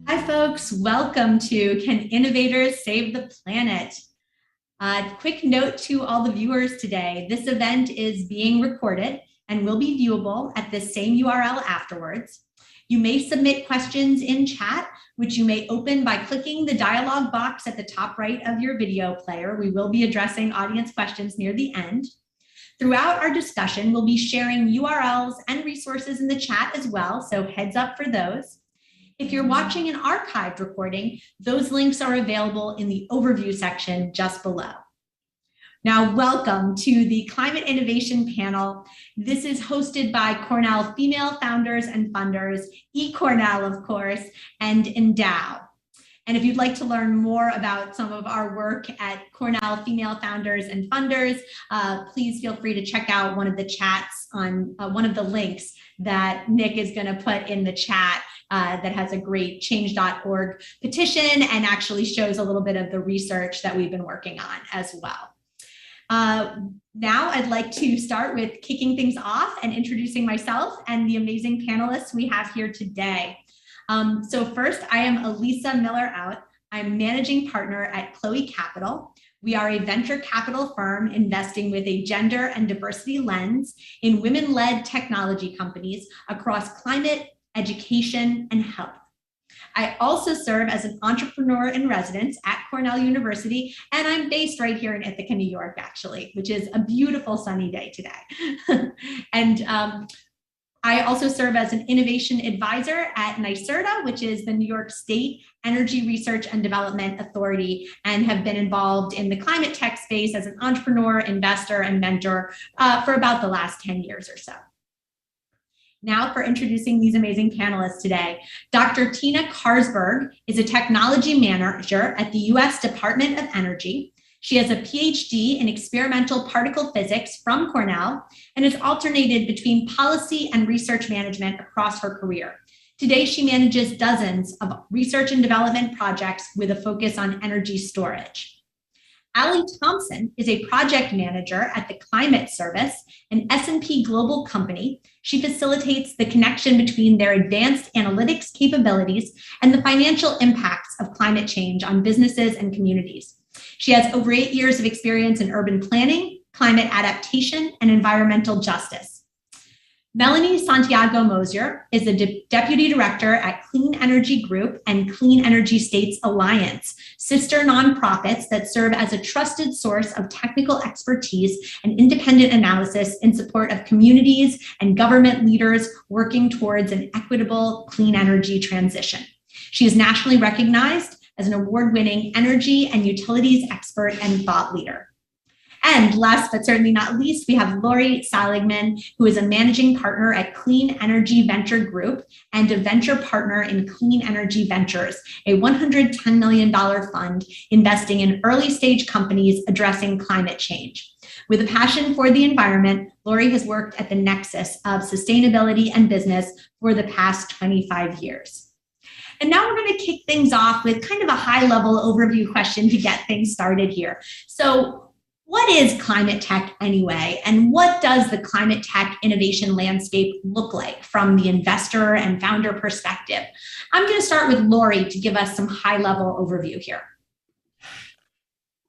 Hi, folks. Welcome to Can Innovators Save the Planet? Quick note to all the viewers today. This event is being recorded and will be viewable at the same URL afterwards. You may submit questions in chat, which you may open by clicking the dialog box at the top right of your video player. We will be addressing audience questions near the end. Throughout our discussion, we'll be sharing URLs and resources in the chat as well, so heads up for those. If you're watching an archived recording, those links are available in the overview section just below. Now, welcome to the Climate Innovation Panel. This is hosted by Cornell Female Founders and Funders, eCornell, of course, and Endow. And if you'd like to learn more about some of our work at Cornell Female Founders and Funders, please feel free to check out one of the chats on one of the links that Nick is going to put in the chat. That has a great change.org petition and actually shows a little bit of the research that we've been working on as well. Now I'd like to start with kicking things off and introducing myself and the amazing panelists we have here today. So first, I am Elisa Miller-Out. I'm managing partner at Chloe Capital. We are a venture capital firm investing with a gender and diversity lens in women-led technology companies across climate, education, and health. I also serve as an entrepreneur in residence at Cornell University, and I'm based right here in Ithaca, New York, actually, which is a beautiful sunny day today. And I also serve as an innovation advisor at NYSERDA, which is the New York State Energy Research and Development Authority, and have been involved in the climate tech space as an entrepreneur, investor, and mentor for about the last 10 years or so. Now for introducing these amazing panelists today. Dr. Tina Karsberg is a technology manager at the US Department of Energy. She has a PhD in experimental particle physics from Cornell and has alternated between policy and research management across her career. Today, she manages dozens of research and development projects with a focus on energy storage. Allie Thompson is a project manager at the Climate Service, an S&P Global company. She facilitates the connection between their advanced analytics capabilities and the financial impacts of climate change on businesses and communities. She has over 8 years of experience in urban planning, climate adaptation, and environmental justice. Melanie Santiago Mosier is the Deputy Director at Clean Energy Group and Clean Energy States Alliance, sister nonprofits that serve as a trusted source of technical expertise and independent analysis in support of communities and government leaders working towards an equitable clean energy transition. She is nationally recognized as an award-winning energy and utilities expert and thought leader. And last but certainly not least, we have Lori Saligman, who is a managing partner at Clean Energy Venture Group and a venture partner in Clean Energy Ventures, a $110 million fund investing in early stage companies addressing climate change. With a passion for the environment, Lori has worked at the nexus of sustainability and business for the past 25 years. And now we're going to kick things off with kind of a high-level overview question to get things started here. So, what is climate tech anyway, and what does the climate tech innovation landscape look like from the investor and founder perspective? I'm going to start with Lori to give us some high-level overview here.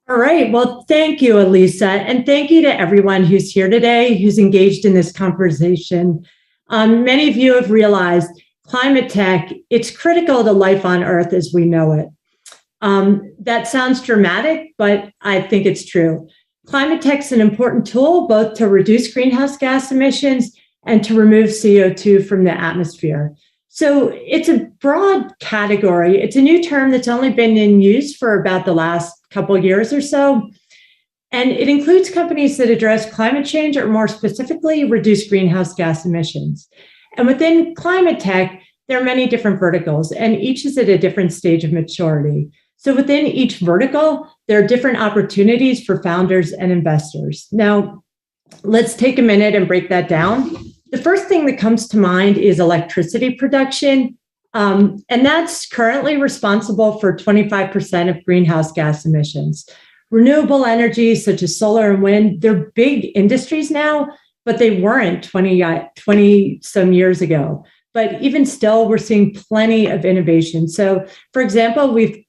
All right, well, thank you, Elisa, and thank you to everyone who's here today, who's engaged in this conversation. Many of you have realized climate tech, it's critical to life on Earth as we know it. That sounds dramatic, but I think it's true. Climate tech is an important tool both to reduce greenhouse gas emissions and to remove CO2 from the atmosphere. So it's a broad category. It's a new term that's only been in use for about the last couple of years or so. And it includes companies that address climate change or more specifically, reduce greenhouse gas emissions. And within climate tech, there are many different verticals and each is at a different stage of maturity. So within each vertical, there are different opportunities for founders and investors. Now, let's take a minute and break that down. The first thing that comes to mind is electricity production, and that's currently responsible for 25% of greenhouse gas emissions. Renewable energy, such as solar and wind, they're big industries now, but they weren't 20 some years ago. but even still, we're seeing plenty of innovation. So, for example, we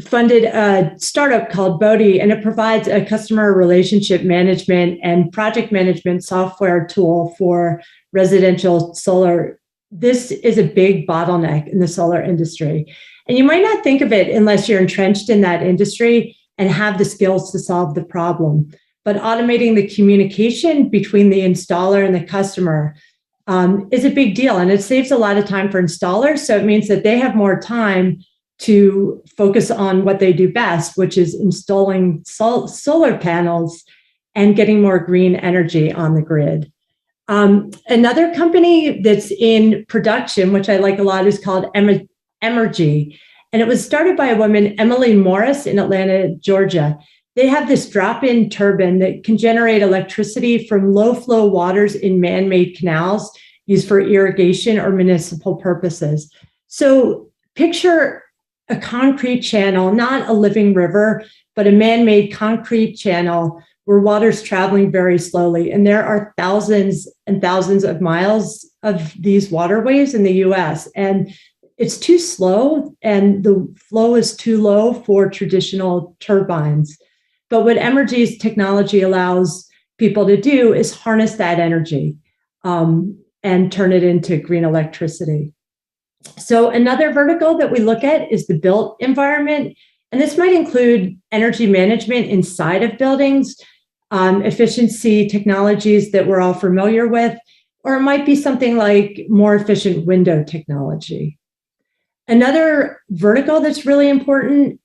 funded a startup called Bodhi, and it provides a customer relationship management and project management software tool for residential solar. This is a big bottleneck in the solar industry. And you might not think of it unless you're entrenched in that industry and have the skills to solve the problem. But automating the communication between the installer and the customer is a big deal. And it saves a lot of time for installers. So it means that they have more time to focus on what they do best, which is installing solar panels and getting more green energy on the grid. Another company that's in production, which I like a lot, is called Emergy. And it was started by a woman, Emily Morris, in Atlanta, Georgia. They have this drop-in turbine that can generate electricity from low-flow waters in man-made canals used for irrigation or municipal purposes. So picture a concrete channel, not a living river, but a man-made concrete channel where water's traveling very slowly. And there are thousands and thousands of miles of these waterways in the US. And it's too slow, and the flow is too low for traditional turbines. But what Emergy's technology allows people to do is harness that energy and turn it into green electricity. So another vertical that we look at is the built environment. And this might include energy management inside of buildings, efficiency technologies that we're all familiar with, or it might be something like more efficient window technology. Another vertical that's really important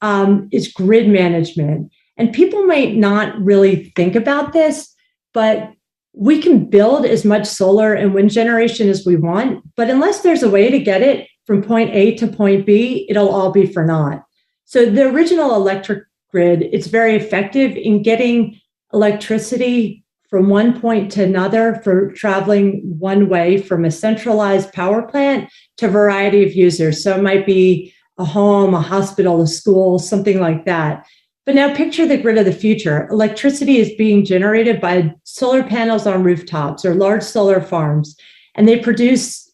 is grid management. And people might not really think about this, but we can build as much solar and wind generation as we want, but unless there's a way to get it from point A to point B, it'll all be for naught. So the original electric grid, it's very effective in getting electricity from one point to another for traveling one way from a centralized power plant to a variety of users. So it might be a home, a hospital, a school, something like that. But now picture the grid of the future. Electricity is being generated by solar panels on rooftops or large solar farms, and they produce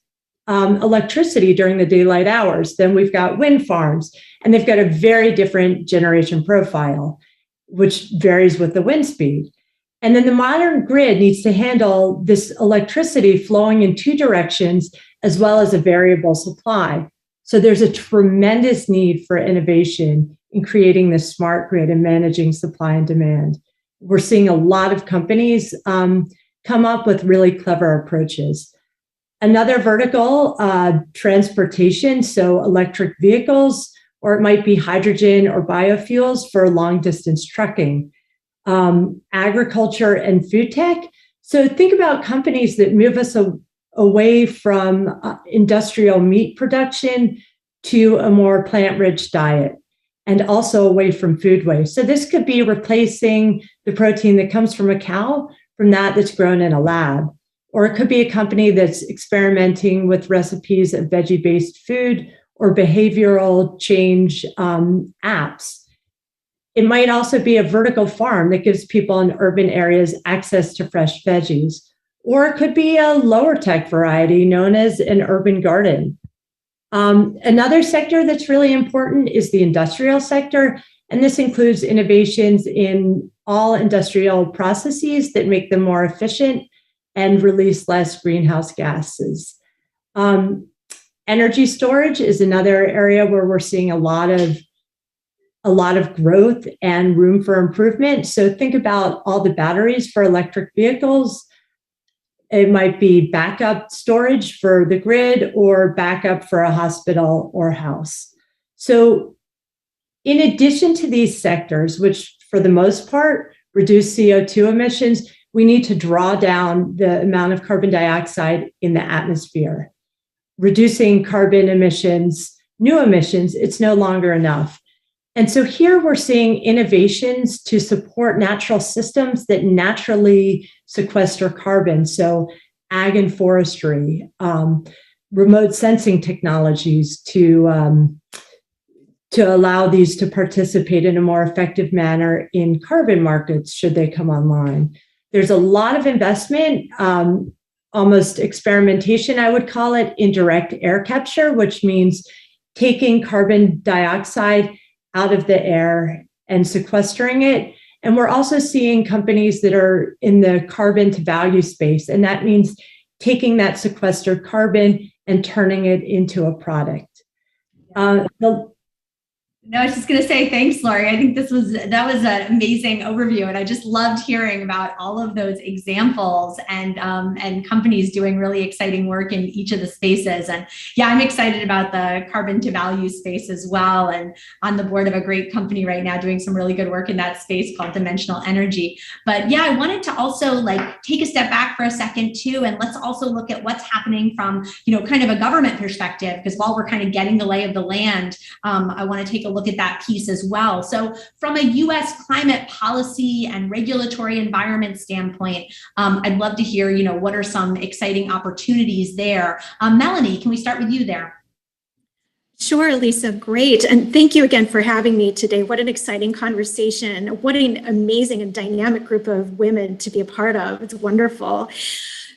electricity during the daylight hours. Then we've got wind farms, and they've got a very different generation profile, which varies with the wind speed. And then the modern grid needs to handle this electricity flowing in two directions, as well as a variable supply. So there's a tremendous need for innovation in creating this smart grid and managing supply and demand. We're seeing a lot of companies come up with really clever approaches. Another vertical, transportation, so electric vehicles, or it might be hydrogen or biofuels for long distance trucking. Agriculture and food tech. So think about companies that move us away from industrial meat production to a more plant-rich diet, and also away from food waste. So this could be replacing the protein that comes from a cow from that that's grown in a lab. Or it could be a company that's experimenting with recipes of veggie-based food or behavioral change apps. It might also be a vertical farm that gives people in urban areas access to fresh veggies. Or it could be a lower tech variety known as an urban garden. Another sector that's really important is the industrial sector, and this includes innovations in all industrial processes that make them more efficient and release less greenhouse gases. Energy storage is another area where we're seeing a lot of growth and room for improvement. So think about all the batteries for electric vehicles. It might be backup storage for the grid or backup for a hospital or house. So in addition to these sectors, which for the most part reduce CO2 emissions, we need to draw down the amount of carbon dioxide in the atmosphere. Reducing carbon emissions, new emissions, it's no longer enough. And so here we're seeing innovations to support natural systems that naturally sequester carbon. So ag and forestry, remote sensing technologies to allow these to participate in a more effective manner in carbon markets should they come online. There's a lot of investment almost experimentation, I would call it, indirect air capture, which means taking carbon dioxide out of the air and sequestering it. And we're also seeing companies that are in the carbon to value space. And that means taking that sequestered carbon and turning it into a product. No, I was just going to say thanks, Lori. I think that was an amazing overview, and I just loved hearing about all of those examples and companies doing really exciting work in each of the spaces. And yeah, I'm excited about the carbon to value space as well, and on the board of a great company right now doing some really good work in that space called Dimensional Energy. But yeah, I wanted to also take a step back for a second too, and let's also look at what's happening from kind of a government perspective, because while we're kind of getting the lay of the land, I want to take a look at that piece as well. So from a U.S. climate policy and regulatory environment standpoint, I'd love to hear, what are some exciting opportunities there? Melanie, can we start with you there? Sure, Lisa, great. And thank you again for having me today. What an exciting conversation. What an amazing and dynamic group of women to be a part of. It's wonderful.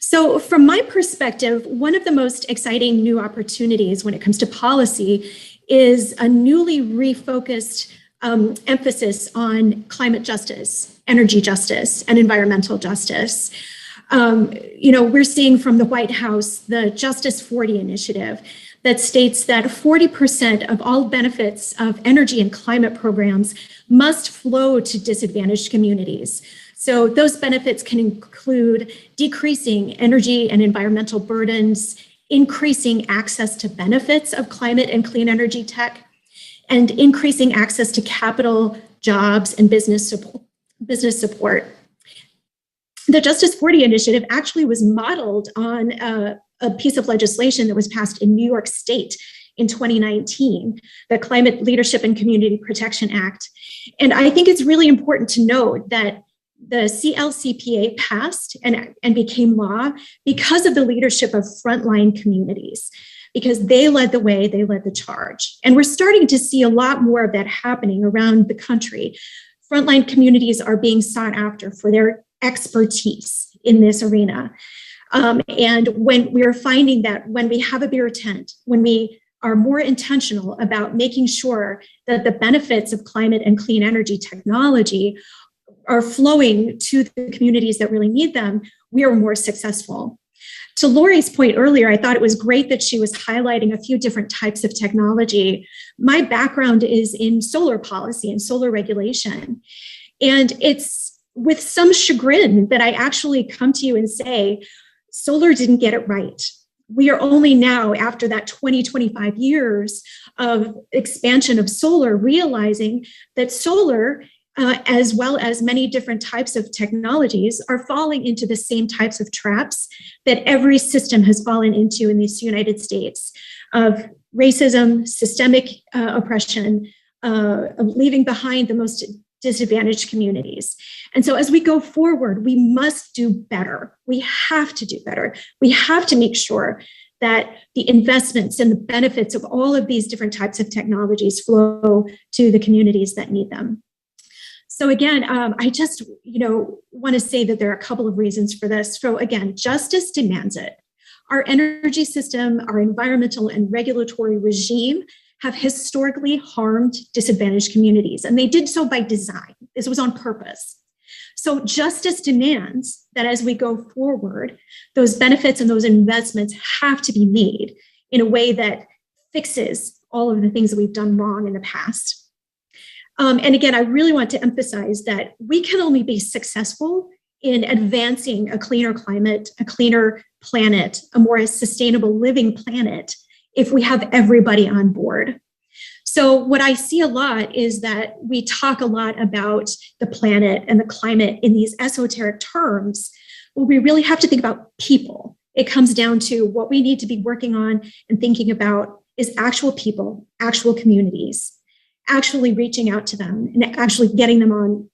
So from my perspective, one of the most exciting new opportunities when it comes to policy is a newly refocused emphasis on climate justice, energy justice, and environmental justice. We're seeing from the White House the Justice 40 initiative that states that 40% of all benefits of energy and climate programs must flow to disadvantaged communities. So those benefits can include decreasing energy and environmental burdens, increasing access to benefits of climate and clean energy tech, and increasing access to capital, jobs, and business support. The Justice 40 initiative actually was modeled on a piece of legislation that was passed in New York State in 2019, the Climate Leadership and Community Protection Act. And I think it's really important to note that the CLCPA passed and became law because of the leadership of frontline communities, because they led the way, they led the charge. And we're starting to see a lot more of that happening around the country. Frontline communities are being sought after for their expertise in this arena. And when we are finding that when we have a bigger tent, when we are more intentional about making sure that the benefits of climate and clean energy technology are flowing to the communities that really need them, we are more successful. To Lori's point earlier, I thought it was great that she was highlighting a few different types of technology. My background is in solar policy and solar regulation. And it's with some chagrin that I actually come to you and say, solar didn't get it right. We are only now, after that 25 years of expansion of solar, realizing that solar, as well as many different types of technologies, are falling into the same types of traps that every system has fallen into in these United States of racism, systemic oppression, of leaving behind the most disadvantaged communities. And so as we go forward, we must do better. We have to do better. We have to make sure that the investments and the benefits of all of these different types of technologies flow to the communities that need them. So again, I just want to say that there are a couple of reasons for this. So again, justice demands it. Our energy system, our environmental and regulatory regime have historically harmed disadvantaged communities, and they did so by design. This was on purpose. So justice demands that as we go forward, those benefits and those investments have to be made in a way that fixes all of the things that we've done wrong in the past. And again, I really want to emphasize that we can only be successful in advancing a cleaner climate, a cleaner planet, a more sustainable living planet if we have everybody on board. So what I see a lot is that we talk a lot about the planet and the climate in these esoteric terms. Well, we really have to think about people. It comes down to what we need to be working on and thinking about is actual people, actual communities, actually reaching out to them and actually getting them on,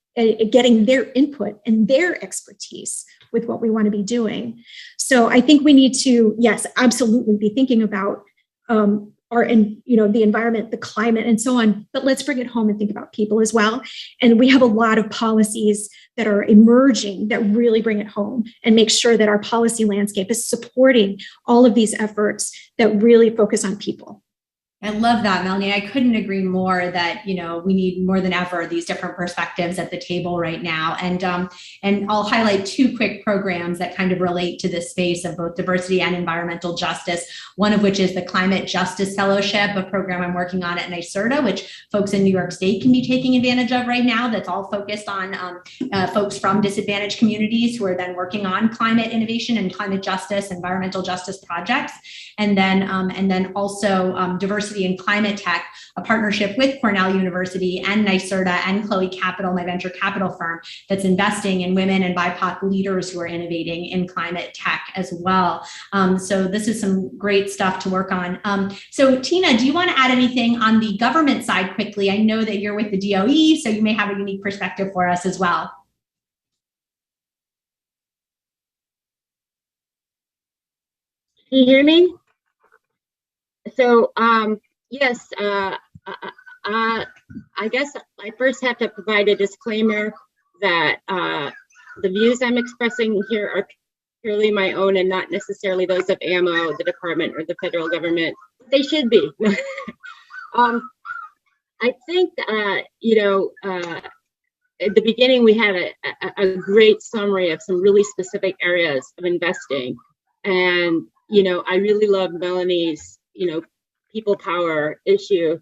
getting their input and their expertise with what we want to be doing. So I think we need to, yes, absolutely be thinking about or in, the environment, the climate, and so on. But let's bring it home and think about people as well. And we have a lot of policies that are emerging that really bring it home and make sure that our policy landscape is supporting all of these efforts that really focus on people. I love that, Melanie. I couldn't agree more that, we need more than ever these different perspectives at the table right now. And I'll highlight two quick programs that kind of relate to this space of both diversity and environmental justice, one of which is the Climate Justice Fellowship, a program I'm working on at NYSERDA, which folks in New York State can be taking advantage of right now. That's all focused on folks from disadvantaged communities who are then working on climate innovation and climate justice, environmental justice projects. And then also diversity and climate tech, a partnership with Cornell University and NYSERDA and Chloe Capital, my venture capital firm, that's investing in women and BIPOC leaders who are innovating in climate tech as well. So this is some great stuff to work on. So Tina, do you want to add anything on the government side quickly? I know that you're with the DOE, so you may have a unique perspective for us as well. Can you hear me? So, yes, I guess I first have to provide a disclaimer that the views I'm expressing here are purely my own and not necessarily those of AMO, the department, or the federal government. They should be. I think, at the beginning, we had a great summary of some really specific areas of investing. And, I really love Melanie's, people power issue.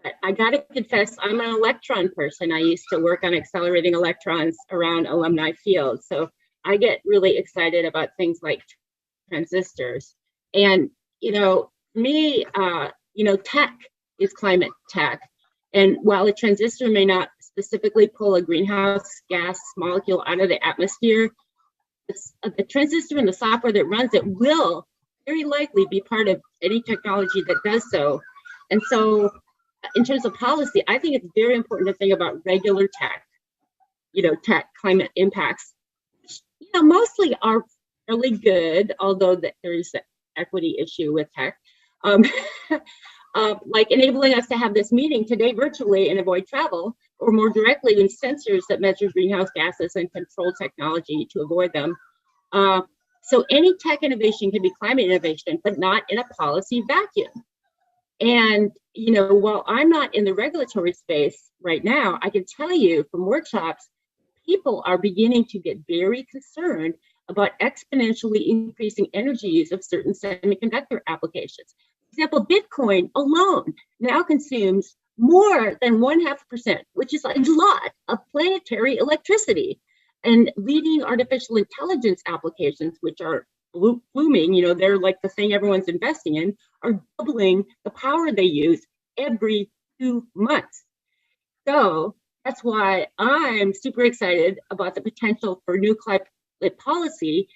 But I got to confess, I'm an electron person. I used to work on accelerating electrons around alumni fields. So I get really excited about things like transistors. And, me, tech is climate tech. And while a transistor may not specifically pull a greenhouse gas molecule out of the atmosphere, the transistor and the software that runs it will very likely be part of any technology that does so. And so in terms of policy, I think it's very important to think about regular tech, tech climate impacts, mostly are really good, although there's an equity issue with tech. Like enabling us to have this meeting today virtually and avoid travel, or more directly in sensors that measure greenhouse gases and control technology to avoid them. So any tech innovation can be climate innovation, but not in a policy vacuum. And, while I'm not in the regulatory space right now, I can tell you from workshops, people are beginning to get very concerned about exponentially increasing energy use of certain semiconductor applications. For example, Bitcoin alone now consumes more than 0.5%, which is a lot of planetary electricity. And leading artificial intelligence applications, which are booming, they're like the thing everyone's investing in, are doubling the power they use every 2 months. So that's why I'm super excited about the potential for new climate policy,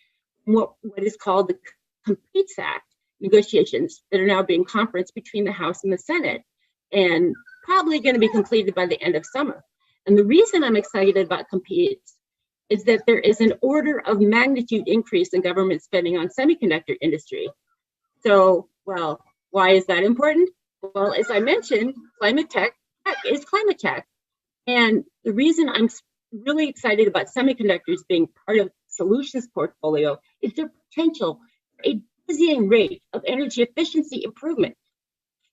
what is called the Competes Act negotiations that are now being conferenced between the House and the Senate, and probably going to be completed by the end of summer. And the reason I'm excited about Competes is that there is an order of magnitude increase in government spending on semiconductor industry. So, well, why is that important? Well, as I mentioned, climate tech is climate tech. And the reason I'm really excited about semiconductors being part of solutions portfolio is their potential for a dizzying rate of energy efficiency improvement.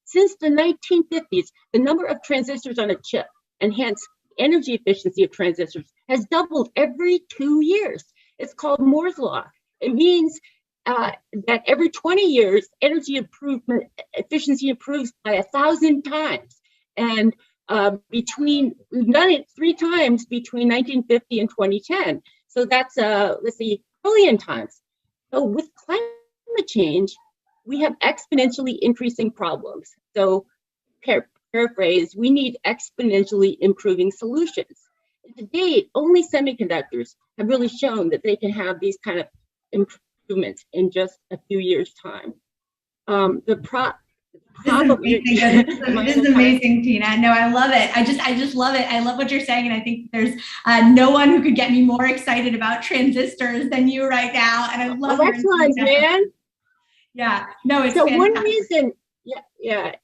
Since the 1950s, the number of transistors on a chip, and hence energy efficiency of transistors, has doubled every 2 years. It's called Moore's Law. It means that every 20 years, energy efficiency improves by 1,000 times. And we've done it 3 times between 1950 and 2010. So that's, let's see, a billion times. So with climate change, we have exponentially increasing problems. So paraphrase, we need exponentially improving solutions. To date, only semiconductors have really shown that they can have these kind of improvements in just a few years' time. This is amazing, Tina. No, I love it. I just love it. I love what you're saying, and I think there's no one who could get me more excited about transistors than you right now. And I love excellent, man. Yeah, no, it's so fantastic. one reason.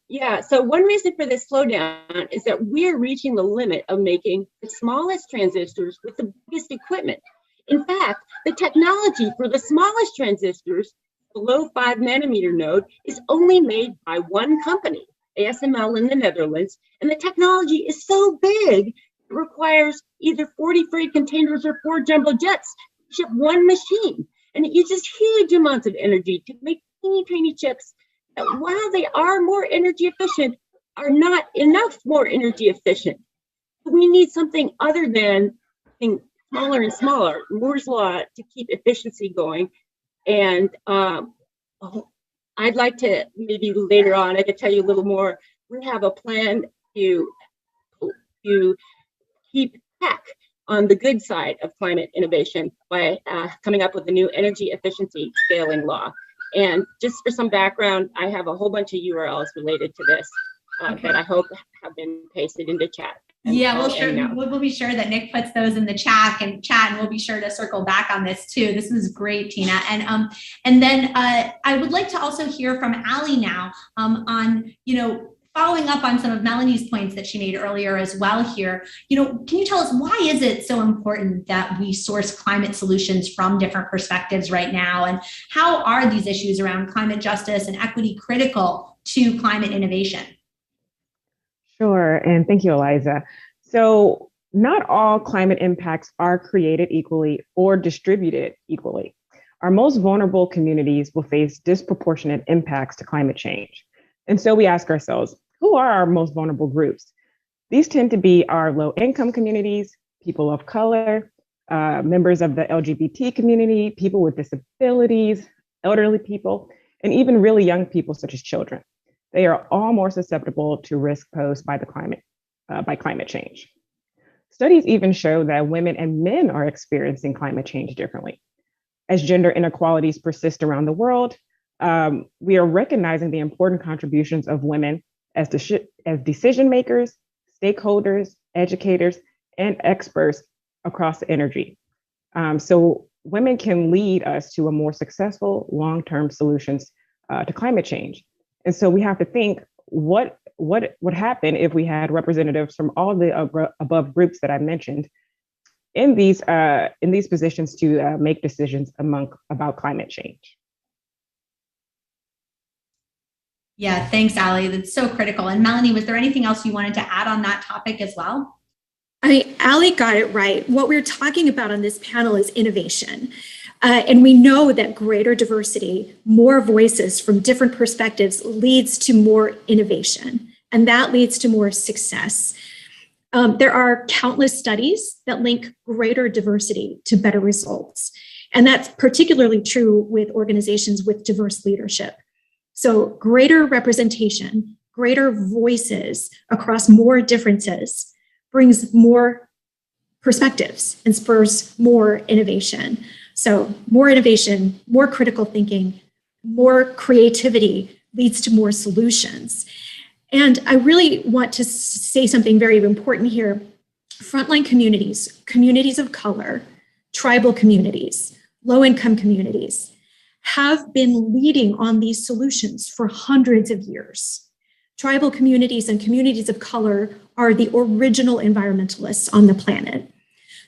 Yeah. So one reason for this slowdown is that we're reaching the limit of making the smallest transistors with the biggest equipment. In fact, the technology for the smallest transistors, below 5 nanometer node, is only made by one company, ASML in the Netherlands, and the technology is so big, it requires either 40 freight containers or 4 jumbo jets to ship one machine. And it uses huge amounts of energy to make teeny tiny chips that, while they are more energy efficient, are not enough more energy efficient. We need something other than smaller and smaller, Moore's law, to keep efficiency going. And I'd like to, maybe later on, I could tell you a little more. We have a plan to keep tech on the good side of climate innovation by coming up with a new energy efficiency scaling law. And just for some background, I have a whole bunch of URLs related to this that I hope have been pasted into chat. Yeah, we'll be sure that Nick puts those in the chat, and we'll be sure to circle back on this too. This was great, Tina. And then I would like to also hear from Ali now on, following up on some of Melanie's points that she made earlier as well here. Can you tell us, why is it so important that we source climate solutions from different perspectives right now? And how are these issues around climate justice and equity critical to climate innovation? Sure, and thank you, Eliza. So not all climate impacts are created equally or distributed equally. Our most vulnerable communities will face disproportionate impacts to climate change. And so we ask ourselves, who are our most vulnerable groups? These tend to be our low-income communities, people of color, members of the LGBT community, people with disabilities, elderly people, and even really young people such as children. They are all more susceptible to risk posed by climate change. Studies even show that women and men are experiencing climate change differently. As gender inequalities persist around the world, we are recognizing the important contributions of women as decision makers, stakeholders, educators, and experts across energy. So women can lead us to a more successful long-term solutions to climate change. And so we have to think, what would happen if we had representatives from all the above groups that I mentioned in these positions to make decisions about climate change. Yeah, thanks, Ali. That's so critical. And Melanie, was there anything else you wanted to add on that topic as well? Ali got it right. What we're talking about on this panel is innovation. And we know that greater diversity, more voices from different perspectives leads to more innovation, and that leads to more success. There are countless studies that link greater diversity to better results. And that's particularly true with organizations with diverse leadership. So greater representation, greater voices across more differences brings more perspectives and spurs more innovation. So more innovation, more critical thinking, more creativity leads to more solutions. And I really want to say something very important here. Frontline communities, communities of color, tribal communities, low-income communities have been leading on these solutions for hundreds of years. Tribal communities and communities of color are the original environmentalists on the planet.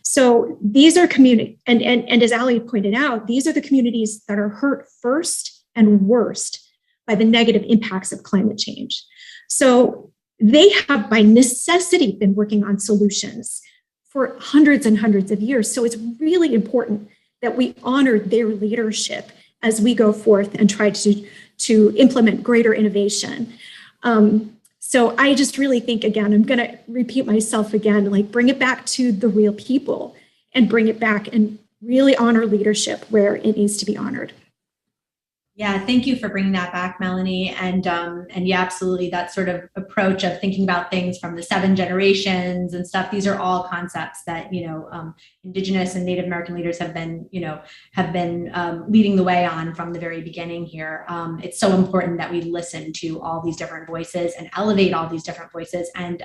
So these are communities, and as Ali pointed out, these are the communities that are hurt first and worst by the negative impacts of climate change. So they have by necessity been working on solutions for hundreds and hundreds of years. So it's really important that we honor their leadership as we go forth and try to implement greater innovation. So I just really think, again, I'm going to repeat myself again, like bring it back to the real people and bring it back and really honor leadership where it needs to be honored. Yeah, thank you for bringing that back, Melanie. And yeah, absolutely, that sort of approach of thinking about things from the 7 generations and stuff. These are all concepts that Indigenous and Native American leaders have been leading the way on from the very beginning here. It's so important that we listen to all these different voices and elevate all these different voices and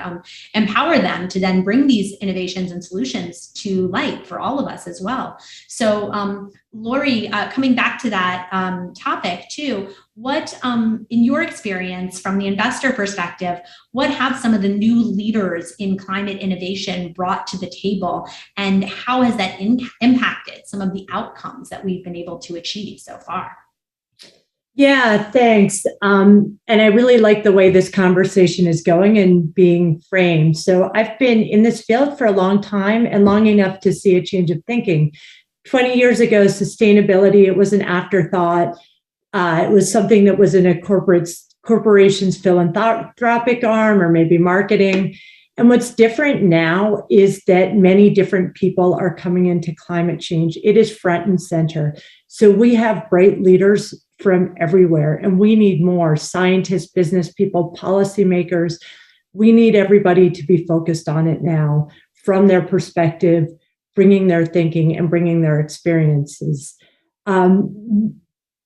empower them to then bring these innovations and solutions to light for all of us as well. So Lori, coming back to that topic too, what, in your experience from the investor perspective, what have some of the new leaders in climate innovation brought to the table, and how has that impacted some of the outcomes that we've been able to achieve so far? Yeah, thanks. And I really like the way this conversation is going and being framed. So I've been in this field for a long time and long enough to see a change of thinking. 20 years ago, sustainability, it was an afterthought. It was something that was in a corporation's philanthropic arm or maybe marketing. And what's different now is that many different people are coming into climate change. It is front and center. So we have bright leaders from everywhere, and we need more scientists, business people, policymakers. We need everybody to be focused on it now from their perspective, bringing their thinking and bringing their experiences.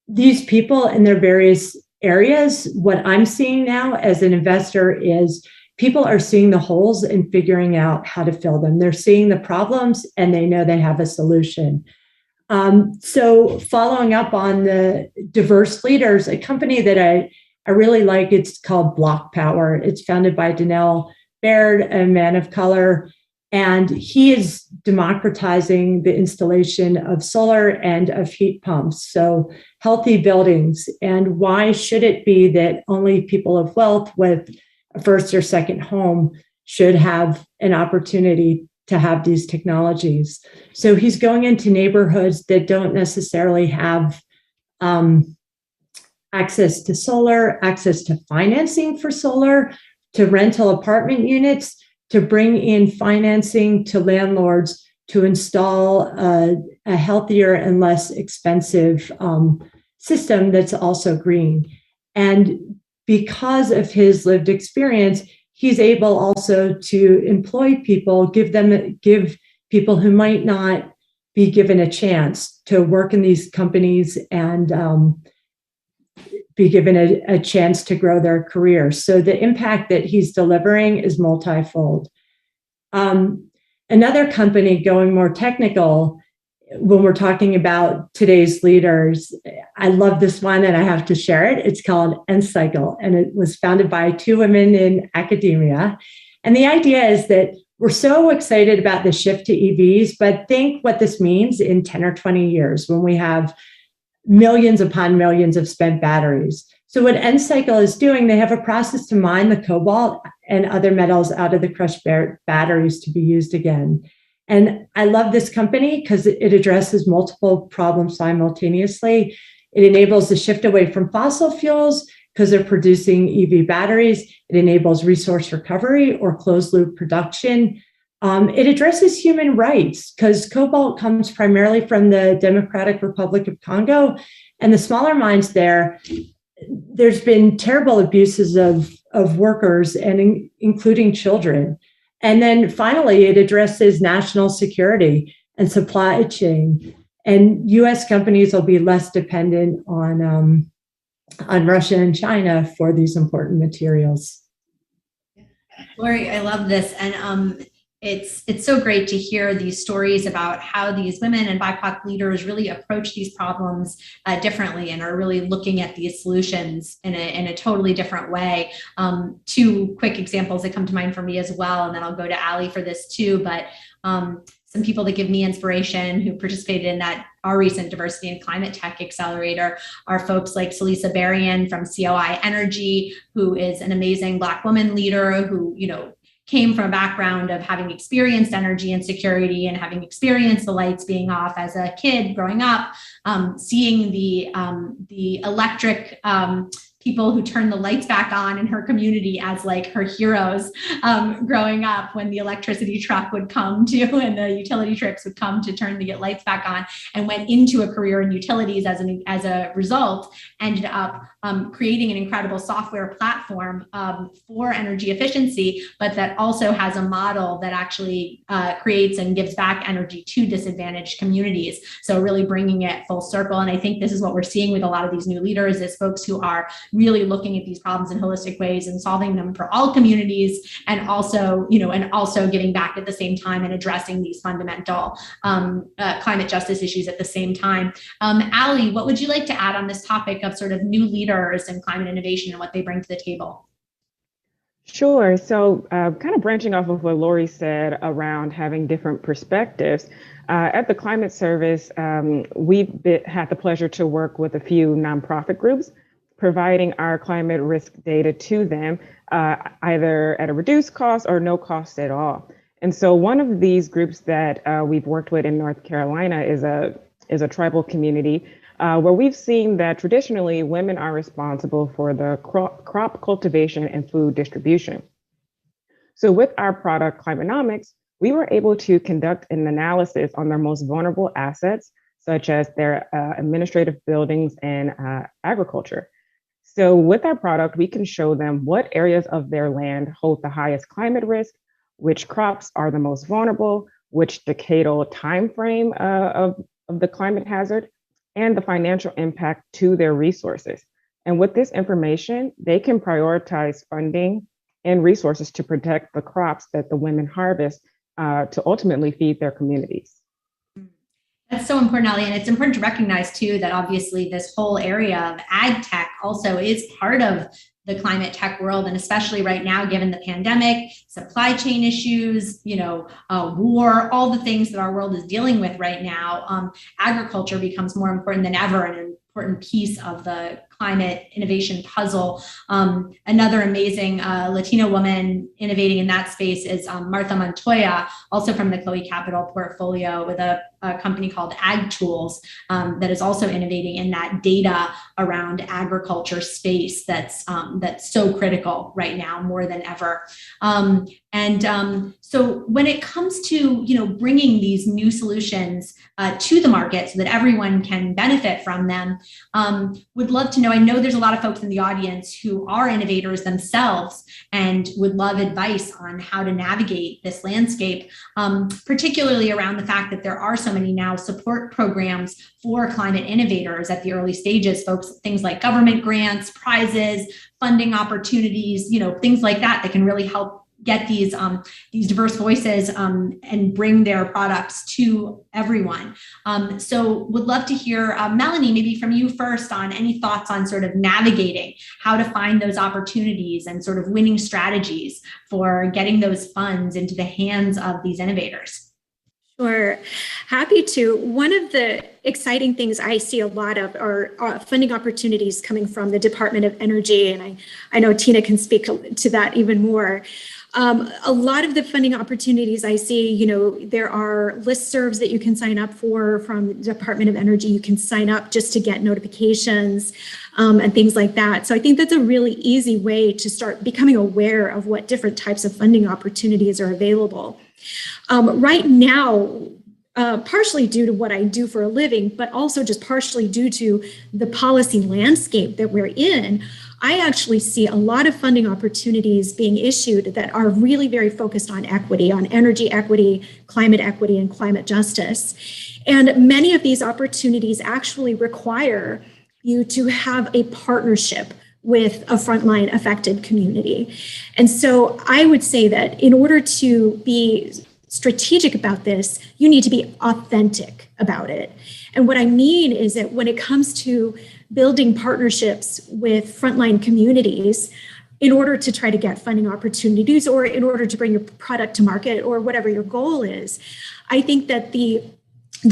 These people in their various areas, what I'm seeing now as an investor is people are seeing the holes and figuring out how to fill them. They're seeing the problems and they know they have a solution. So following up on the diverse leaders, a company that I really like, it's called Block Power. It's founded by Donnell Baird, a man of color, and he is democratizing the installation of solar and of heat pumps. So healthy buildings. And why should it be that only people of wealth with a first or second home should have an opportunity to have these technologies? So he's going into neighborhoods that don't necessarily have access to solar, access to financing for solar, to rental apartment units, to bring in financing to landlords to install a healthier and less expensive system that's also green. And because of his lived experience, he's able also to employ people, give people who might not be given a chance to work in these companies and be given a chance to grow their careers. So the impact that he's delivering is multifold. Another company going more technical, when we're talking about today's leaders, I love this one and I have to share it. It's called Ncycle, and it was founded by two women in academia. And the idea is that we're so excited about the shift to EVs, but think what this means in 10 or 20 years when we have millions upon millions of spent batteries. So what Ncycle is doing, they have a process to mine the cobalt and other metals out of the crushed batteries to be used again. And I love this company because it addresses multiple problems simultaneously. It enables the shift away from fossil fuels because they're producing EV batteries. It enables resource recovery or closed loop production. It addresses human rights because cobalt comes primarily from the Democratic Republic of Congo, and the smaller mines there's been terrible abuses of workers and including children. And then finally, it addresses national security and supply chain. And U.S. companies will be less dependent on Russia and China for these important materials. Lori, I love this. And it's so great to hear these stories about how these women and BIPOC leaders really approach these problems differently and are really looking at these solutions in a totally different way. Two quick examples that come to mind for me as well, and then I'll go to Ali for this too, but some people that give me inspiration who participated in our recent Diversity and Climate Tech Accelerator are folks like Celisa Berrien from COI Energy, who is an amazing Black woman leader who, came from a background of having experienced energy insecurity and having experienced the lights being off as a kid growing up, seeing the electric people who turned the lights back on in her community as like her heroes growing up when the electricity truck would come to and the utility trucks would come to turn the lights back on, and went into a career in utilities as a result, ended up creating an incredible software platform for energy efficiency, but that also has a model that actually creates and gives back energy to disadvantaged communities. So really bringing it full circle. And I think this is what we're seeing with a lot of these new leaders is folks who are really looking at these problems in holistic ways and solving them for all communities, and also, giving back at the same time and addressing these fundamental climate justice issues at the same time. Allie, what would you like to add on this topic of sort of new leaders and climate innovation and what they bring to the table? Sure. So kind of branching off of what Lori said around having different perspectives, at the Climate Service, we've had the pleasure to work with a few nonprofit groups, providing our climate risk data to them, either at a reduced cost or no cost at all. And so one of these groups that we've worked with in North Carolina is a tribal community where we've seen that traditionally women are responsible for the crop cultivation and food distribution. So with our product, Climatenomics, we were able to conduct an analysis on their most vulnerable assets, such as their administrative buildings and agriculture. So with our product, we can show them what areas of their land hold the highest climate risk, which crops are the most vulnerable, which decadal time frame of the climate hazard, and the financial impact to their resources. And with this information, they can prioritize funding and resources to protect the crops that the women harvest to ultimately feed their communities. That's so important, Allie, and it's important to recognize too that obviously this whole area of ag tech also is part of the climate tech world, and especially right now, given the pandemic, supply chain issues, war, all the things that our world is dealing with right now, agriculture becomes more important than ever, and an important piece of the climate innovation puzzle. Another amazing Latina woman innovating in that space is Martha Montoya, also from the Chloe Capital portfolio, with a company called Ag Tools that is also innovating in that data around agriculture space that's so critical right now more than ever. So when it comes to bringing these new solutions to the market so that everyone can benefit from them, would love to know, I know there's a lot of folks in the audience who are innovators themselves and would love advice on how to navigate this landscape, particularly around the fact that there are so many now support programs for climate innovators at the early stages, folks, things like government grants, prizes, funding opportunities, things like that can really help get these diverse voices and bring their products to everyone. So would love to hear, Melanie, maybe from you first on any thoughts on sort of navigating how to find those opportunities and sort of winning strategies for getting those funds into the hands of these innovators. Sure, happy to. One of the exciting things I see a lot of are funding opportunities coming from the Department of Energy, and I know Tina can speak to that even more. A lot of the funding opportunities I see, there are listservs that you can sign up for from the Department of Energy. You can sign up just to get notifications and things like that. So I think that's a really easy way to start becoming aware of what different types of funding opportunities are available. Right now, partially due to what I do for a living, but also just partially due to the policy landscape that we're in, I actually see a lot of funding opportunities being issued that are really very focused on equity, on energy equity, and climate justice. And many of these opportunities actually require you to have a partnership with a frontline affected community. And so I would say that in order to be strategic about this, you need to be authentic about it. And what I mean is that when it comes to building partnerships with frontline communities in order to try to get funding opportunities or in order to bring your product to market or whatever your goal is, I think that the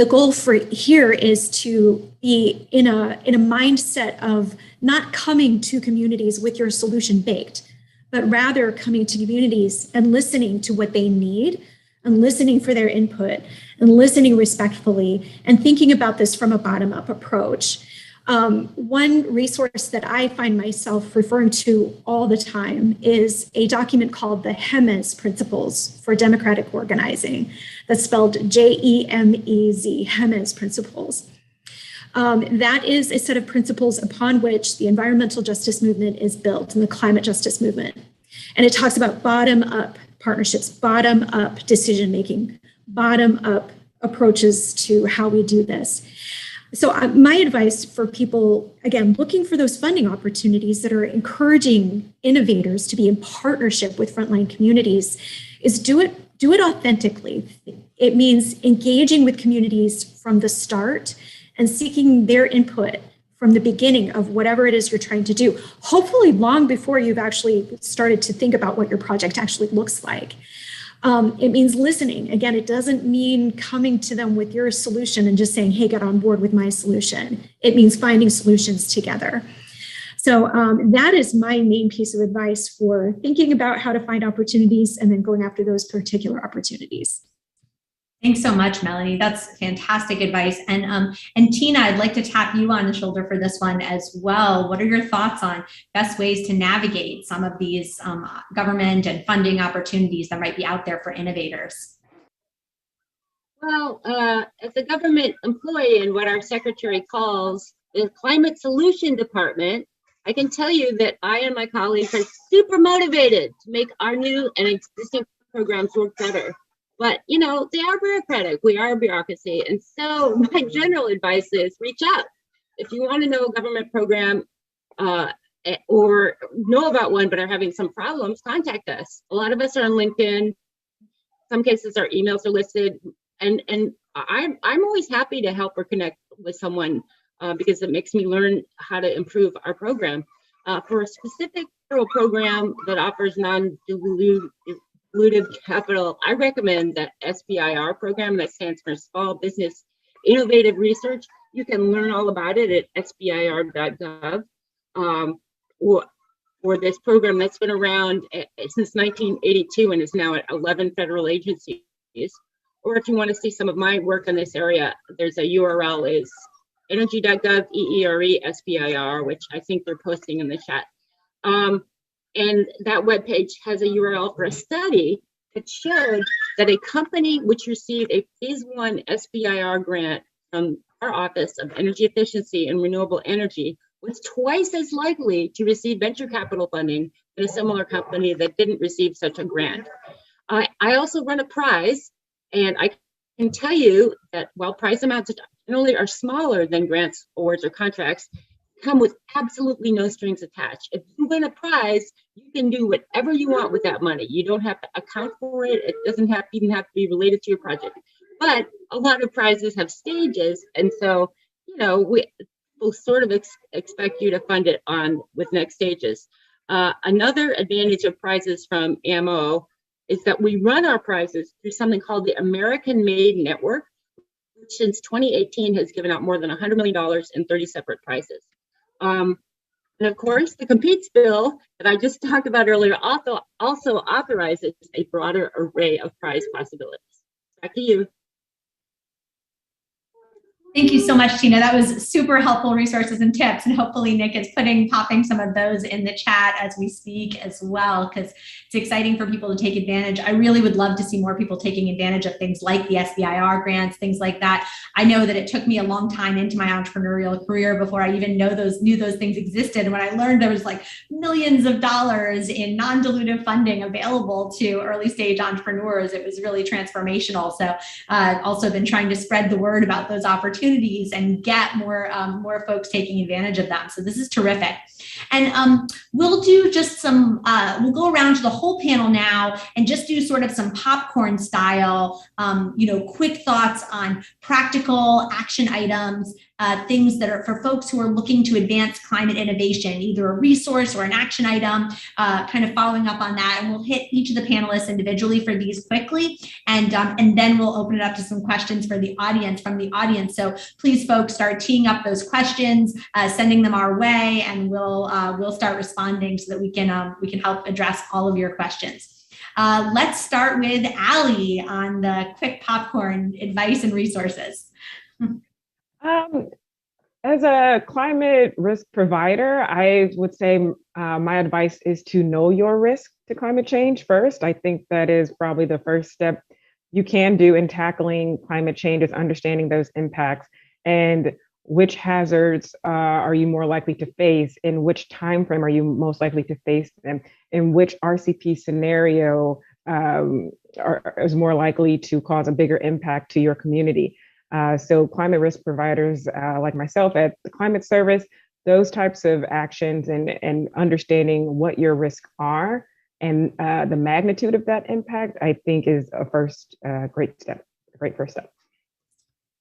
goal for here is to be in a mindset of not coming to communities with your solution baked, but rather coming to communities and listening to what they need and listening for their input and listening respectfully and thinking about this from a bottom-up approach. One resource that I find myself referring to all the time is a document called the HEMES Principles for Democratic Organizing. That's spelled JEMEZ, HEMES Principles. That is a set of principles upon which the environmental justice movement is built and the climate justice movement. And it talks about bottom-up partnerships, bottom-up decision-making, bottom-up approaches to how we do this. So my advice for people, again, looking for those funding opportunities that are encouraging innovators to be in partnership with frontline communities, is do it authentically. It means engaging with communities from the start and seeking their input from the beginning of whatever it is you're trying to do, hopefully long before you've actually started to think about what your project actually looks like. It means listening. Again, it doesn't mean coming to them with your solution and just saying, hey, get on board with my solution. It means finding solutions together. So that is my main piece of advice for thinking about how to find opportunities and then going after those particular opportunities. Thanks so much, Melanie. That's fantastic advice. And Tina, I'd like to tap you on the shoulder for this one as well. What are your thoughts on best ways to navigate some of these government and funding opportunities that might be out there for innovators? Well, as a government employee in what our secretary calls the Climate Solution Department, I can tell you that I and my colleagues are super motivated to make our new and existing programs work better. But, you know, they are bureaucratic. We are a bureaucracy. And so my general advice is reach out. If you want to know a government program or know about one but are having some problems, contact us. A lot of us are on LinkedIn. Some cases our emails are listed. And I'm always happy to help or connect with someone because it makes me learn how to improve our program. For a specific federal program that offers non-dilutive capital, I recommend that SBIR program that stands for Small Business Innovative Research. You can learn all about it at sbir.gov. Or this program that's been around since 1982 and is now at 11 federal agencies. Or if you want to see some of my work in this area, there's a URL is energy.gov EERE SBIR, which I think they're posting in the chat. And that webpage has a URL for a study that showed that a company which received a phase 1 SBIR grant from our Office of Energy Efficiency and Renewable Energy was twice as likely to receive venture capital funding than a similar company that didn't receive such a grant. I also run a prize, and I can tell you that while prize amounts generally are smaller than grants, awards, or contracts, come with absolutely no strings attached. If you win a prize, you can do whatever you want with that money. You don't have to account for it. It doesn't even have to be related to your project. But a lot of prizes have stages, and so we'll sort of expect you to fund it on with next stages. Another advantage of prizes from AMO is that we run our prizes through something called the American Made Network, which since 2018 has given out more than $100 million in 30 separate prizes. And of course, the Competes bill that I just talked about earlier also authorizes a broader array of prize possibilities. Back to you. Thank you so much, Tina. That was super helpful resources and tips. And hopefully Nick is popping some of those in the chat as we speak as well, because it's exciting for people to take advantage. I really would love to see more people taking advantage of things like the SBIR grants, things like that. I know that it took me a long time into my entrepreneurial career before I even knew those things existed. And when I learned there was like millions of dollars in non-dilutive funding available to early stage entrepreneurs, it was really transformational. So I've also been trying to spread the word about those opportunities and get more folks taking advantage of them. So this is terrific. And we'll do just some, we'll go around to the whole panel now and just do sort of some popcorn style, quick thoughts on practical action items, things that are for folks who are looking to advance climate innovation, either a resource or an action item, kind of following up on that. And we'll hit each of the panelists individually for these quickly. And then we'll open it up to some questions for the audience, from the audience. So please, folks, start teeing up those questions, sending them our way, and we'll start responding so that we can help address all of your questions. Let's start with Allie on the quick popcorn advice and resources. As a climate risk provider, I would say my advice is to know your risk to climate change first. I think that is probably the first step you can do in tackling climate change, is understanding those impacts and which hazards are you more likely to face, in which time frame are you most likely to face them, in which RCP scenario is more likely to cause a bigger impact to your community. So climate risk providers like myself at the Climate Service, those types of actions and understanding what your risks are and the magnitude of that impact, I think is a first great step, a great first step.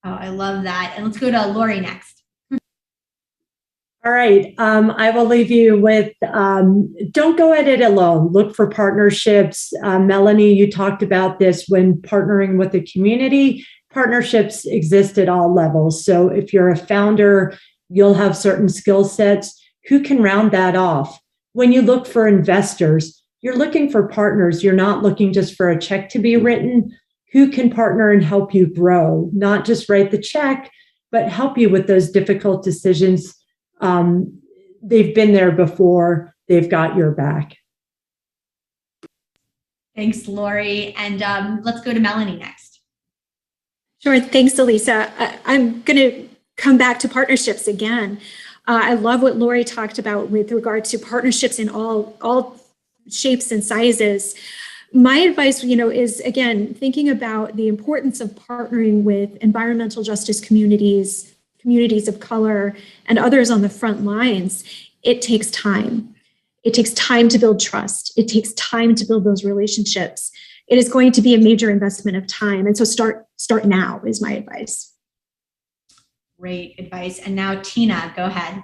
Oh, I love that. And let's go to Lori next. All right. I will leave you with, don't go at it alone. Look for partnerships. Melanie, you talked about this when partnering with the community. Partnerships exist at all levels. So if you're a founder, you'll have certain skill sets. Who can round that off? When you look for investors, you're looking for partners. You're not looking just for a check to be written. Who can partner and help you grow? Not just write the check, but help you with those difficult decisions. They've been there before. They've got your back. Thanks, Lori. And let's go to Melanie next. Sure. Thanks, Elisa. I'm going to come back to partnerships again. I love what Lori talked about with regard to partnerships in all shapes and sizes. My advice, is again, thinking about the importance of partnering with environmental justice communities, communities of color, and others on the front lines. It takes time. It takes time to build trust. It takes time to build those relationships. It is going to be a major investment of time. And so start now is my advice. Great advice. And now Tina, go ahead.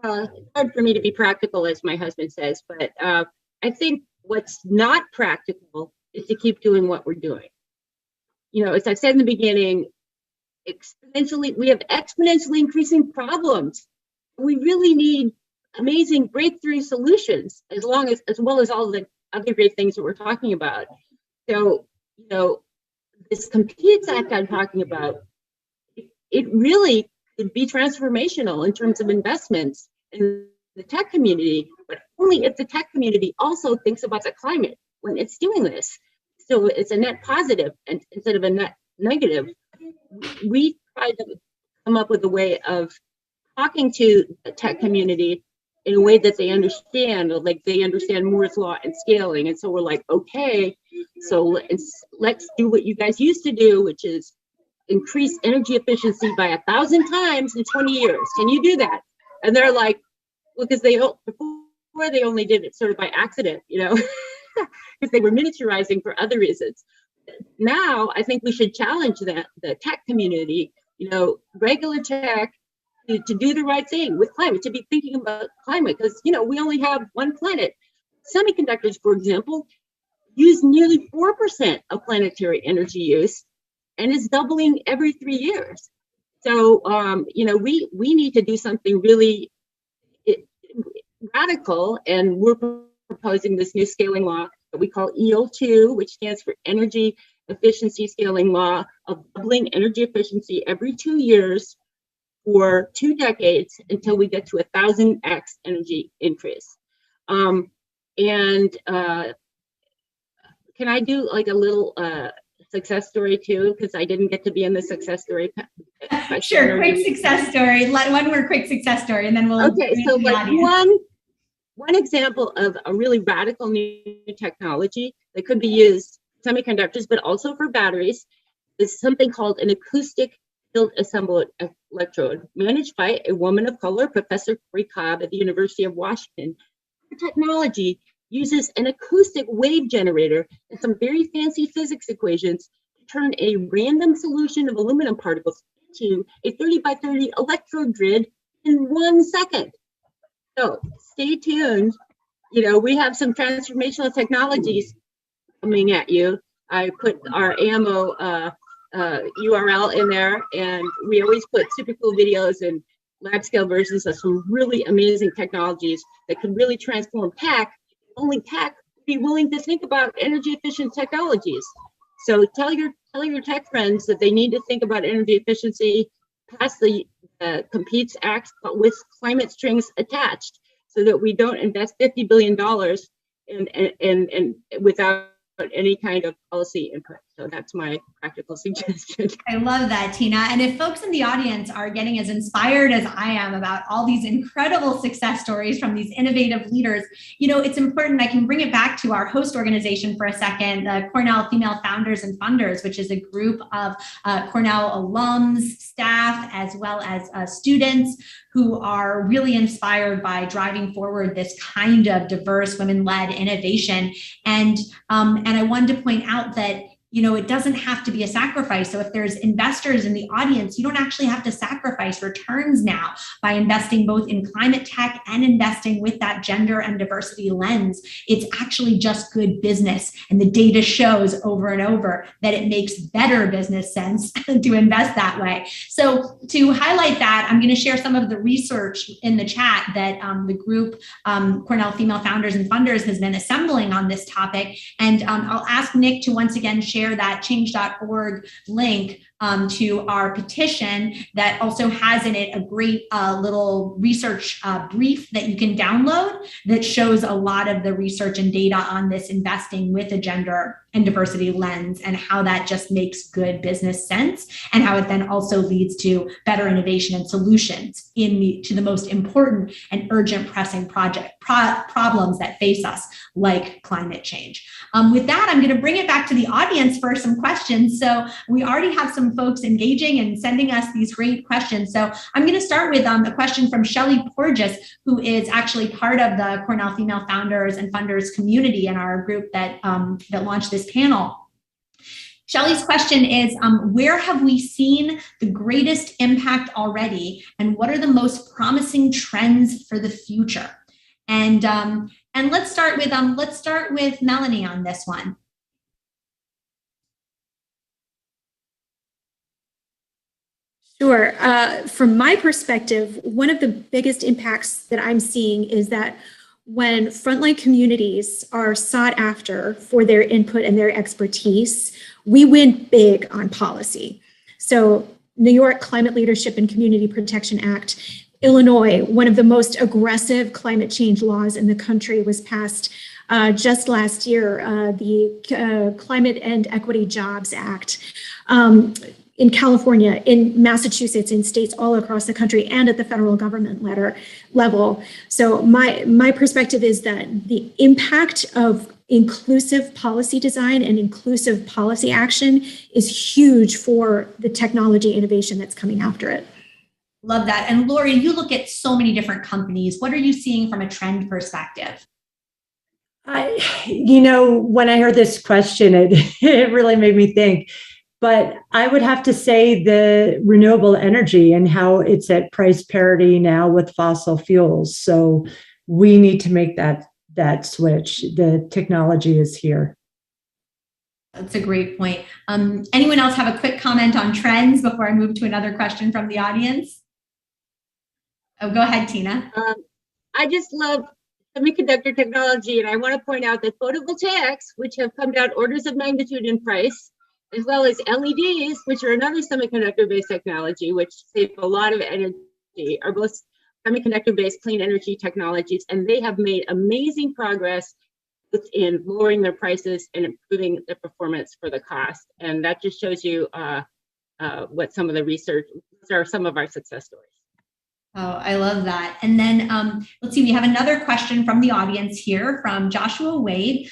It's hard for me to be practical, as my husband says, but I think what's not practical is to keep doing what we're doing. As I said in the beginning, we have exponentially increasing problems. We really need amazing breakthrough solutions, as well as all the other great things that we're talking about. So, this Competes Act I'm talking about, it really could be transformational in terms of investments in the tech community, but only if the tech community also thinks about the climate when it's doing this. So it's a net positive and instead of a net negative. We tried to come up with a way of talking to the tech community in a way that they understand, like they understand Moore's law and scaling. And so we're like, okay, so let's do what you guys used to do, which is increase energy efficiency by 1,000 times in 20 years. Can you do that? And they're like, well, because before they only did it sort of by accident, because they were miniaturizing for other reasons. Now, I think we should challenge the tech community, regular tech, to do the right thing with climate, to be thinking about climate, because, we only have one planet. Semiconductors, for example, use nearly 4% of planetary energy use and is doubling every 3 years. So, we need to do something really radical, and we're proposing this new scaling law that we call EO2, which stands for Energy Efficiency Scaling Law, of doubling energy efficiency every 2 years for 2 decades until we get to 1,000x energy increase. Can I do like a little success story too? Because I didn't get to be in the success story. Sure, quick success story. One more quick success story, and then we'll. Okay, so like one example of a really radical new technology that could be used, semiconductors, but also for batteries, is something called an acoustic field assembled electrode, managed by a woman of color, Professor Corey Cobb at the University of Washington. The technology uses an acoustic wave generator and some very fancy physics equations to turn a random solution of aluminum particles into a 30 by 30 electrode grid in 1 second. So stay tuned. We have some transformational technologies coming at you. I put our AMO URL in there, and we always put super cool videos and lab scale versions of some really amazing technologies that could really transform tech. Only tech would be willing to think about energy efficient technologies. So tell your tech friends that they need to think about energy efficiency, pass the Competes Act, but with climate strings attached, so that we don't invest $50 billion and without any kind of policy input. So that's my practical suggestion. I love that, Tina. And if folks in the audience are getting as inspired as I am about all these incredible success stories from these innovative leaders, you know, it's important. I can bring it back to our host organization for a second, the Cornell Female Founders and Funders, which is a group of Cornell alums, staff, as well as students who are really inspired by driving forward this kind of diverse women-led innovation. And I wanted to point out that, you know, it doesn't have to be a sacrifice. So if there's investors in the audience, you don't actually have to sacrifice returns now by investing both in climate tech and investing with that gender and diversity lens. It's actually just good business. And the data shows over and over that it makes better business sense to invest that way. So to highlight that, I'm going to share some of the research in the chat that the group Cornell Female Founders and Funders has been assembling on this topic. And I'll ask Nick to once again share that change.org link to our petition that also has in it a great little research brief that you can download that shows a lot of the research and data on this investing with a gender and diversity lens and how that just makes good business sense and how it then also leads to better innovation and solutions to the most important and urgent pressing problems that face us, like climate change. With that, I'm going to bring it back to the audience for some questions. So we already have some folks engaging and sending us these great questions. So I'm going to start with a question from Shelley Porges, who is actually part of the Cornell Female Founders and Funders community in our group that launched this panel. Shelley's question is, where have we seen the greatest impact already, and what are the most promising trends for the future? And let's start with Melanie on this one. Sure. From my perspective, one of the biggest impacts that I'm seeing is that when frontline communities are sought after for their input and their expertise, we win big on policy. So New York Climate Leadership and Community Protection Act, Illinois, one of the most aggressive climate change laws in the country, was passed just last year, the Climate and Equity Jobs Act. In California, in Massachusetts, in states all across the country, and at the federal government level. So my perspective is that the impact of inclusive policy design and inclusive policy action is huge for the technology innovation that's coming after it. Love that. And Lori, you look at so many different companies. What are you seeing from a trend perspective? You know, when I heard this question, it really made me think. But I would have to say the renewable energy and how it's at price parity now with fossil fuels. So we need to make that switch. The technology is here. That's a great point. Anyone else have a quick comment on trends before I move to another question from the audience? Oh, go ahead, Tina. I just love semiconductor technology, and I want to point out that photovoltaics, which have come down orders of magnitude in price, as well as LEDs, which are another semiconductor-based technology, which save a lot of energy, are both semiconductor-based clean energy technologies, and they have made amazing progress in lowering their prices and improving the performance for the cost. And that just shows you what some of the research, these are some of our success stories. Oh, I love that. And then let's see, we have another question from the audience here from Joshua Wade.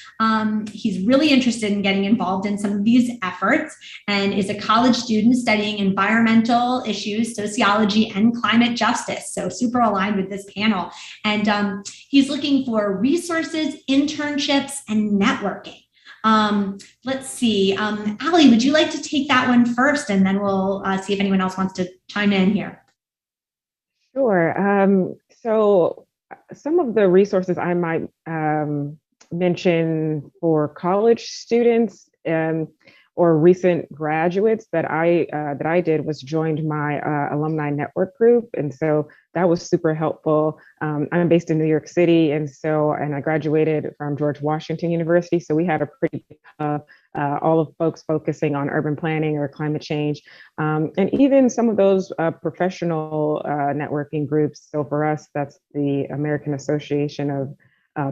He's really interested in getting involved in some of these efforts and is a college student studying environmental issues, sociology, and climate justice. So super aligned with this panel. And he's looking for resources, internships, and networking. Let's see, Ali, would you like to take that one first? And then we'll see if anyone else wants to chime in here. Sure. So some of the resources I might mention for college students or recent graduates that I did was joined my alumni network group, and so that was super helpful. I'm based in New York City, and I graduated from George Washington University, so we had a pretty all of folks focusing on urban planning or climate change, and even some of those professional networking groups. So for us, that's the American Association of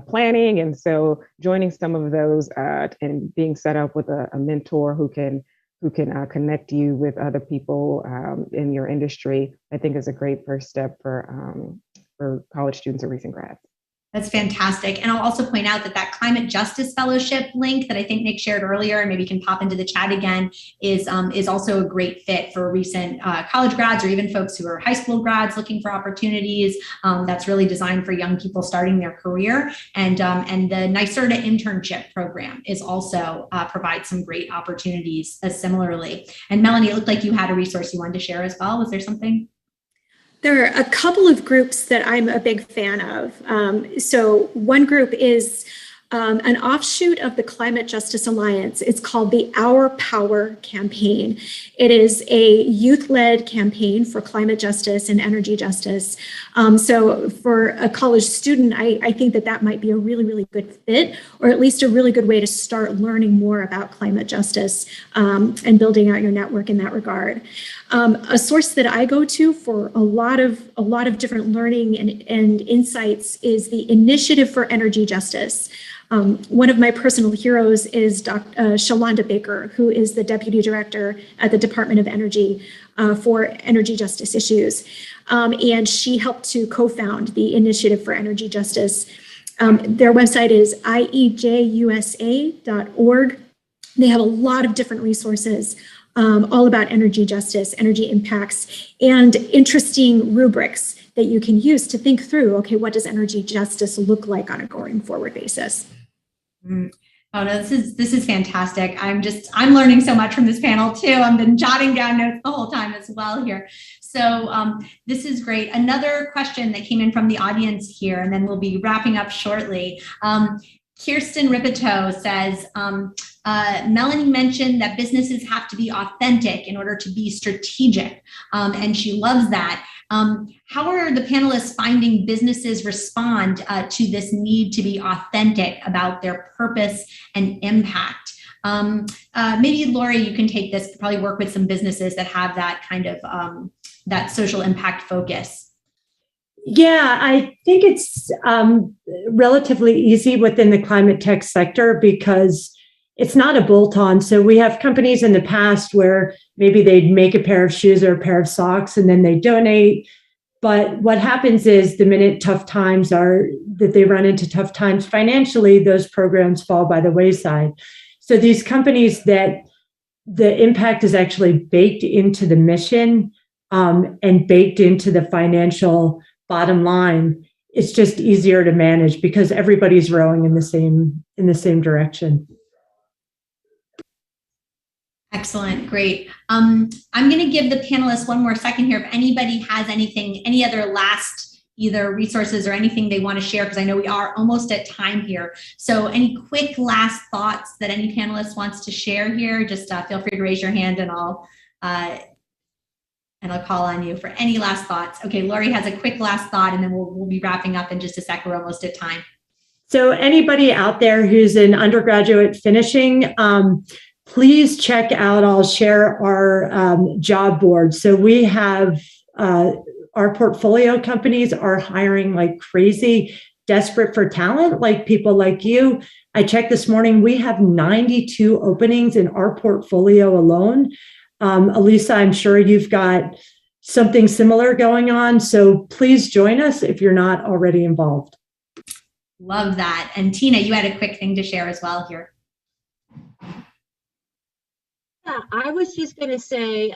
planning. And so joining some of those and being set up with a mentor who can connect you with other people in your industry, I think is a great first step for college students or recent grads. That's fantastic. And I'll also point out that Climate Justice Fellowship link that I think Nick shared earlier, and maybe you can pop into the chat again, is also a great fit for recent college grads or even folks who are high school grads looking for opportunities. That's really designed for young people starting their career. And the NYSERDA internship program is also provides some great opportunities similarly. And Melanie, it looked like you had a resource you wanted to share as well. Was there something? There are a couple of groups that I'm a big fan of. So one group is an offshoot of the Climate Justice Alliance. It's called the Our Power Campaign. It is a youth-led campaign for climate justice and energy justice. So for a college student, I think that might be a really, really good fit, or at least a really good way to start learning more about climate justice and building out your network in that regard. A source that I go to for a lot of different learning and insights is the Initiative for Energy Justice. One of my personal heroes is Shalonda Baker, who is the Deputy Director at the Department of Energy for energy justice issues. And she helped to co-found the Initiative for Energy Justice. Their website is iejusa.org. They have a lot of different resources all about energy justice, energy impacts, and interesting rubrics that you can use to think through, okay, what does energy justice look like on a going forward basis? Oh no, this is fantastic. I'm learning so much from this panel too. I've been jotting down notes the whole time as well here. So this is great. Another question that came in from the audience here, and then we'll be wrapping up shortly. Kirsten Ripito says, Melanie mentioned that businesses have to be authentic in order to be strategic, and she loves that. How are the panelists finding businesses respond to this need to be authentic about their purpose and impact? Maybe Lori, you can take this, probably work with some businesses that have that kind of that social impact focus. Yeah, I think it's relatively easy within the climate tech sector because it's not a bolt-on. So we have companies in the past where maybe they'd make a pair of shoes or a pair of socks and then they donate. But what happens is the minute they run into tough times financially, those programs fall by the wayside. So these companies that the impact is actually baked into the mission and baked into the financial bottom line, it's just easier to manage because everybody's rowing in the same direction. Excellent, great. I'm going to give the panelists one more second here. If anybody has any other last either resources or anything they want to share, because I know we are almost at time here. So any quick last thoughts that any panelist wants to share here, just feel free to raise your hand and I'll call on you for any last thoughts. Okay, Lori has a quick last thought and then we'll be wrapping up in just a sec. We're almost at time. So anybody out there who's an undergraduate finishing, please check out, I'll share our job board. So we have our portfolio companies are hiring like crazy, desperate for talent, like people like you. I checked this morning, we have 92 openings in our portfolio alone. Elisa, I'm sure you've got something similar going on. So please join us if you're not already involved. Love that. And Tina, you had a quick thing to share as well here. Yeah, I was just going to say,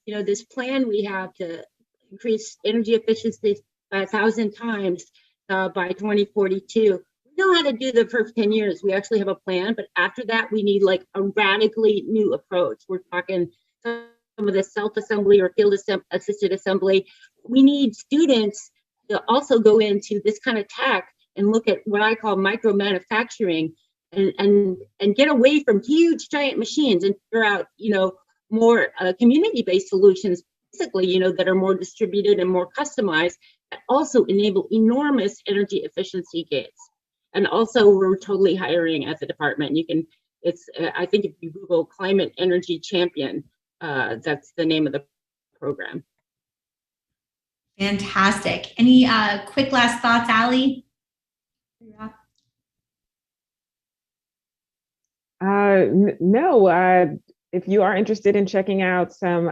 this plan we have to increase energy efficiency 1,000 times by 2042. We know how to do the first 10 years. We actually have a plan, but after that, we need like a radically new approach. We're talking some of the self-assembly or field-assisted assembly. We need students to also go into this kind of tech and look at what I call micro manufacturing and get away from huge giant machines and figure out, more community-based solutions, basically, that are more distributed and more customized that also enable enormous energy efficiency gains. And also we're totally hiring at the department. I think if you Google Climate Energy Champion, that's the name of the program. Fantastic. Any quick last thoughts, Allie? No. If you are interested in checking out some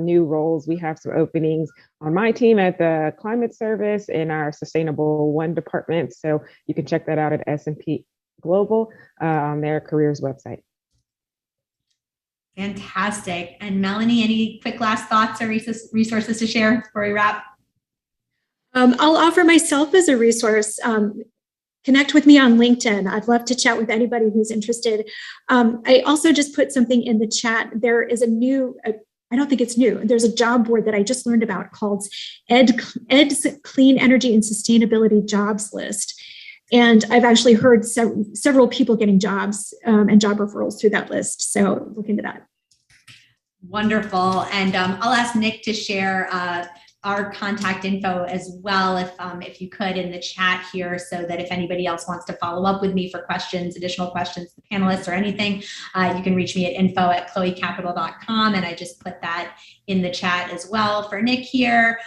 new roles, we have some openings on my team at the Climate Service in our Sustainable One department. So you can check that out at S&P Global on their careers website. Fantastic. And Melanie, any quick last thoughts or resources to share before we wrap? I'll offer myself as a resource. Connect with me on LinkedIn. I'd love to chat with anybody who's interested. I also just put something in the chat. There is a new, I don't think it's new. There's a job board that I just learned about called ED's Clean Energy and Sustainability Jobs List. And I've actually heard several people getting jobs and job referrals through that list. So look into that. Wonderful. And I'll ask Nick to share our contact info as well, if you could, in the chat here, so that if anybody else wants to follow up with me for questions, additional questions, the panelists or anything, you can reach me at info@chloecapital.com. And I just put that in the chat as well for Nick here.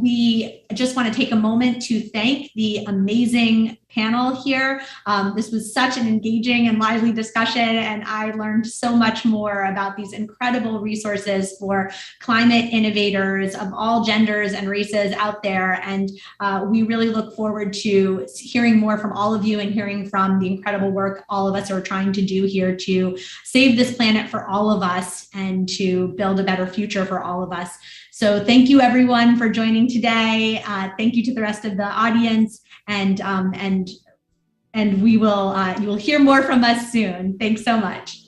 We just want to take a moment to thank the amazing panel here. This was such an engaging and lively discussion, and I learned so much more about these incredible resources for climate innovators of all genders and races out there. And we really look forward to hearing more from all of you and hearing from the incredible work all of us are trying to do here to save this planet for all of us and to build a better future for all of us. So thank you everyone for joining today. Thank you to the rest of the audience, and you will hear more from us soon. Thanks so much.